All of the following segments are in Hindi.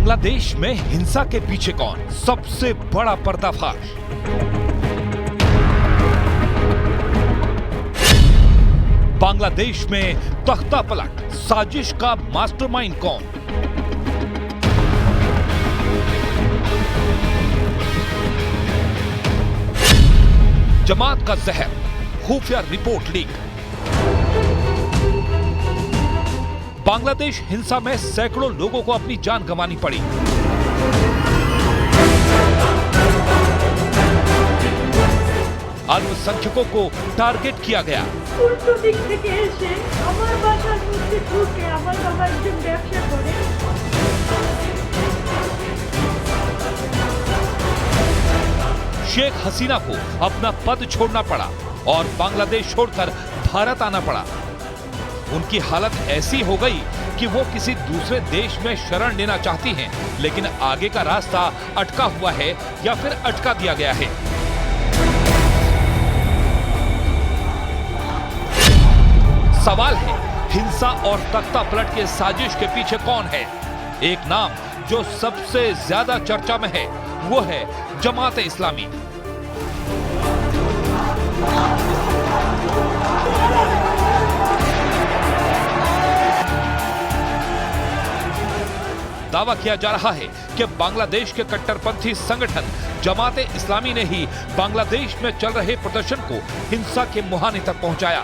बांग्लादेश में हिंसा के पीछे कौन? सबसे बड़ा पर्दाफाश। बांग्लादेश में तख्ता पलट साजिश का मास्टरमाइंड कौन? जमात का जहर, खुफिया रिपोर्ट लीक। बांग्लादेश हिंसा में सैकड़ों लोगों को अपनी जान गंवानी पड़ी। अल्पसंख्यकों को टारगेट किया गया। उल्টো दिक থেকে এসে আমার বাসার মধ্যে ঢুকে আমার বাবা একজন ব্যবসা করে। शेख हसीना को अपना पद छोड़ना पड़ा और बांग्लादेश छोड़कर भारत आना पड़ा। उनकी हालत ऐसी हो गई कि वो किसी दूसरे देश में शरण लेना चाहती हैं, लेकिन आगे का रास्ता अटका हुआ है या फिर अटका दिया गया है। सवाल है, हिंसा और तख्ता पलट के साजिश के पीछे कौन है? एक नाम जो सबसे ज्यादा चर्चा में है वो है जमात इस्लामी। दावा किया जा रहा है कि बांग्लादेश के कट्टरपंथी संगठन जमात इस्लामी ने ही बांग्लादेश में चल रहे प्रदर्शन को हिंसा के मुहाने तक पहुंचाया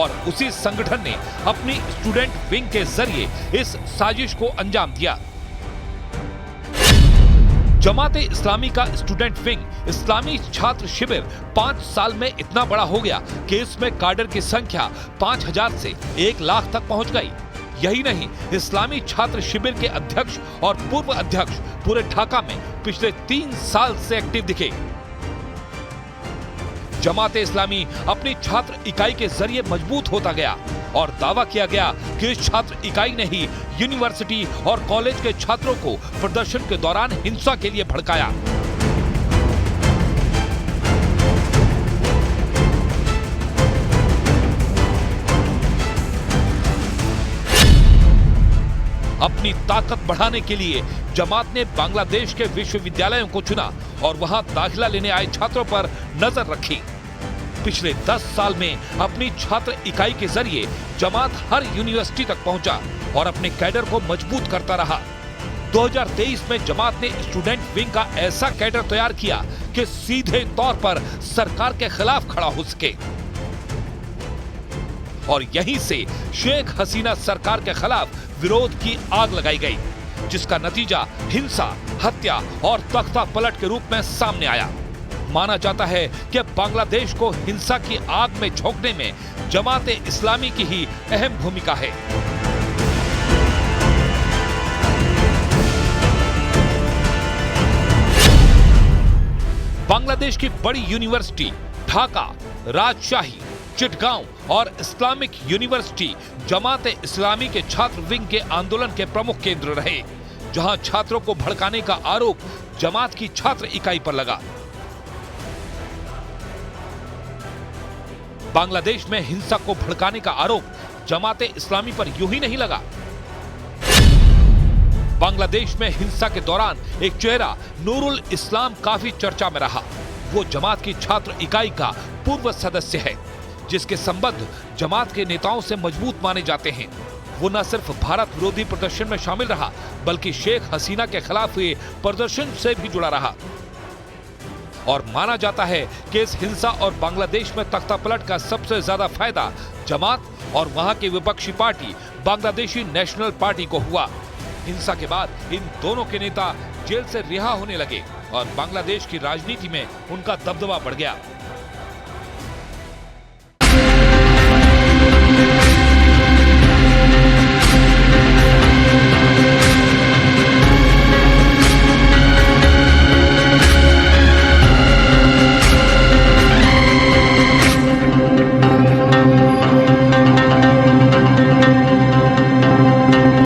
और उसी संगठन ने अपनी स्टूडेंट विंग के जरिए इस साजिश को अंजाम दिया। जमात इस्लामी का स्टूडेंट विंग इस्लामी छात्र शिविर 5 साल में इतना बड़ा हो गया कि इसमें काडर की संख्या 5000 से 1 लाख तक पहुंच गई। यही नहीं, इस्लामी छात्र शिविर के अध्यक्ष और पूर्व अध्यक्ष पूरे ढाका में पिछले 3 साल से एक्टिव दिखे। जमात इस्लामी अपनी छात्र इकाई के जरिए मजबूत होता गया और दावा किया गया कि इस छात्र इकाई ने ही यूनिवर्सिटी और कॉलेज के छात्रों को प्रदर्शन के दौरान हिंसा के लिए भड़काया। अपनी ताकत बढ़ाने के लिए जमात ने बांग्लादेश के विश्वविद्यालयों को चुना और वहां दाखिला लेने आए छात्रों पर नजर रखी। पिछले 10 साल में अपनी छात्र इकाई के जरिए जमात हर यूनिवर्सिटी तक पहुंचा और अपने कैडर को मजबूत करता रहा। 2023 में जमात ने स्टूडेंट विंग का ऐसा कैडर तैयार किया कि सीधे तौर पर सरकार के खिलाफ खड़ा हो सके और यहीं से शेख हसीना सरकार के खिलाफ विरोध की आग लगाई गई, जिसका नतीजा हिंसा, हत्या और तख्ता पलट के रूप में सामने आया। माना जाता है कि बांग्लादेश को हिंसा की आग में झोंकने में जमात इस्लामी की ही अहम भूमिका है। बांग्लादेश की बड़ी यूनिवर्सिटी ढाका, राजशाही, चिटगांव और इस्लामिक यूनिवर्सिटी जमात इस्लामी के छात्र विंग के आंदोलन के प्रमुख केंद्र रहे, जहां छात्रों को भड़काने का आरोप जमात की छात्र इकाई पर लगा। बांग्लादेश में हिंसा को भड़काने का आरोप जमात इस्लामी पर यूं ही नहीं लगा। बांग्लादेश में हिंसा के दौरान एक चेहरा नूरुल इस्लाम काफी चर्चा में रहा। वो जमात की छात्र इकाई का पूर्व सदस्य है, जिसके संबंध जमात के नेताओं से मजबूत माने जाते हैं। वो न सिर्फ भारत विरोधी प्रदर्शन में शामिल रहा, बल्कि शेख हसीना के खिलाफ हुए प्रदर्शन से भी जुड़ा रहा और माना जाता है कि इस हिंसा और बांग्लादेश में तख्ता पलट का सबसे ज्यादा फायदा जमात और वहां की विपक्षी पार्टी बांग्लादेशी नेशनल पार्टी को हुआ। हिंसा के बाद इन दोनों के नेता जेल से रिहा होने लगे और बांग्लादेश की राजनीति में उनका दबदबा बढ़ गया।